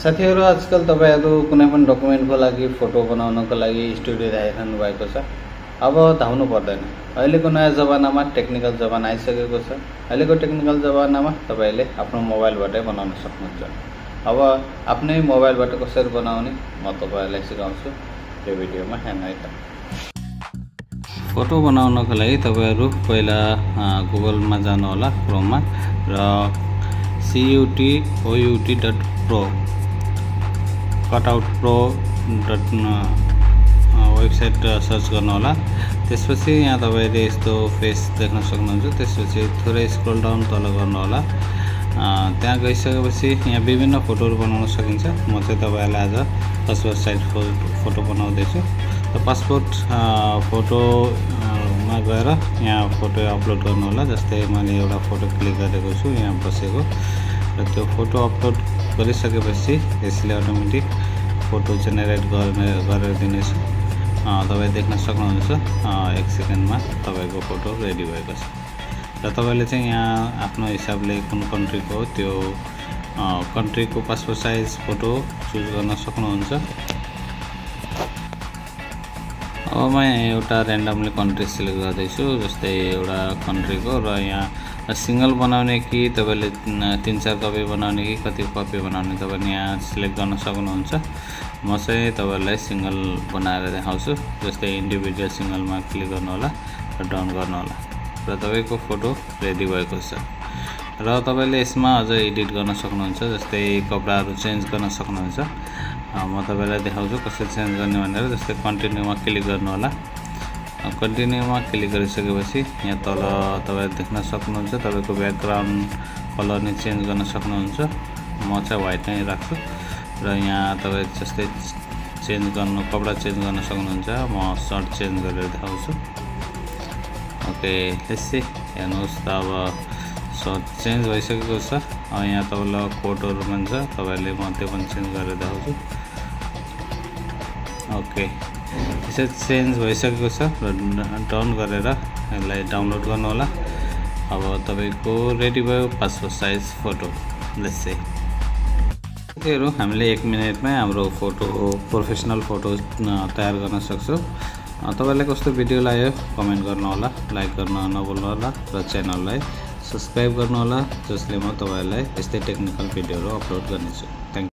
साथीहरु आजकल तपाईहरु कुनै पनि डकुमेन्टको लागि फोटो बनाउनको लागि स्टुडियो आइरहनु भएको छ। अब धाउनु पर्दैन। अहिलेको नयाँ जमानामा टेक्निकल जमाना आइसकेको छ। अहिलेको टेक्निकल जमानामा तपाईले आफ्नो मोबाइलबाटै बनाउन सक्नुहुन्छ। अब आफ्नै मोबाइलबाट कसरी बनाउने म तपाईहरुलाई सिकाउँछु यो भिडियोमा हेर्नु है त। फोटो बनाउनको लागि तपाईहरु पहिला गुगलमा जानु होला, क्रोममा र cutout.pro cutout.pro वेबसाइट सर्च गर्नु होला। त्यसपछि यहाँ तपाईले यस्तो फेस देख्न सक्नुहुन्छ। त्यसपछि थोरै स्क्रल डाउन तल गर्नु होला। त्यहाँ गइसकेपछि यहाँ विभिन्न फोटोहरु बनाउन सकिन्छ। म चाहिँ तपाईहरुलाई आज पासपोर्ट साइज फोटो बनाउँदै छु। पासपोर्ट फोटोमा गएर यहाँ फोटो अपलोड गर्नु होला। जस्तै मैले एउटा फोटो क्लिक गरेको छु यहाँ बसेको र त्यो फोटो अपलोड गरिसकेपछि यसले अटोमेटिक फोटो जेनेरेट गरेर दिनेछ। तपाई देख्न सक्नुहुन्छ 1 सेकेन्डमा तपाईको फोटो रेडी भएको छ। र तपाईले चाहिँ यहाँ आफ्नो हिसाबले कुन कन्ट्रीको हो त्यो कन्ट्रीको पासपोर्ट साइज फोटो चुज गर्न सक्नुहुन्छ। अब म एउटा र्यान्डमली कन्ट्री सिलेक्ट गर्दै छु। जस्तै एउटा कन्ट्रीको र यहाँ सिंगल बनाउने कि तपाईले 3-4 कपी बनाउने कि कति कपी बनाउने तपाईले यहाँ सिलेक्ट गर्न सक्नुहुन्छ। म चाहिँ तपाईलाई सिंगल बनाएर देखाउँछु। जस्तै इन्डिभिजुअल सिंगलमा क्लिक गर्नु होला र डाउन गर्नु होला र तपाईको फोटो रेडी भएको छ। र तपाईले यसमा अझ एडिट गर्न सक्नुहुन्छ। जस्तै कपडाहरु चेन्ज गर्न सक्नुहुन्छ। म तपाईलाई देखाउँछु कसरी चेन्ज गर्ने भनेर। जस्तै कन्टिन्युमा क्लिक गर्नु होला। कन्टिन्युमा क्लिक गरिसकेपछि यहाँ तल तपाईले देख्न सक्नुहुन्छ तपाईको ब्याकग्राउन्ड कलर नि चेन्ज गर्न सक्नुहुन्छ। म चाहिँ व्हाइट नै राख्छु र यहाँ तपाई जस्तै चेन्ज गर्न कपडा चेन्ज गर्न सक्नुहुन्छ। म सर्ट चेन्ज गरेर देखाउँछु। ओके लेट्स सी हेर्नुस् त अब सर्ट चेन्ज भइसकेको छ। यहाँ तपाईलाई कोटहरु पनि छ। तपाईले म त्यो पनि चेन्ज गरेर देखाउँछु। ओके यसरी चेन्ज भइसकेको छ र डाउन गरेर यसलाई डाउनलोड गर्नु होला। अब तपाईको रेडी भयो passport size photo. Let's see हेरौँ हामीले 1 मिनेटमै हाम्रो फोटो प्रोफेसनल फोटो तयार गर्न सक्छौं। तपाईलाई कस्तो भिडियो लाग्यो कमेन्ट गर्नु होला, लाइक गर्न नभुल्नु होला र च्यानललाई सब्स्क्राइब गर्नु होला जसले म तपाईलाई यस्तै टेक्निकल भिडियोहरु अपलोड गर्नेछु। Thank you.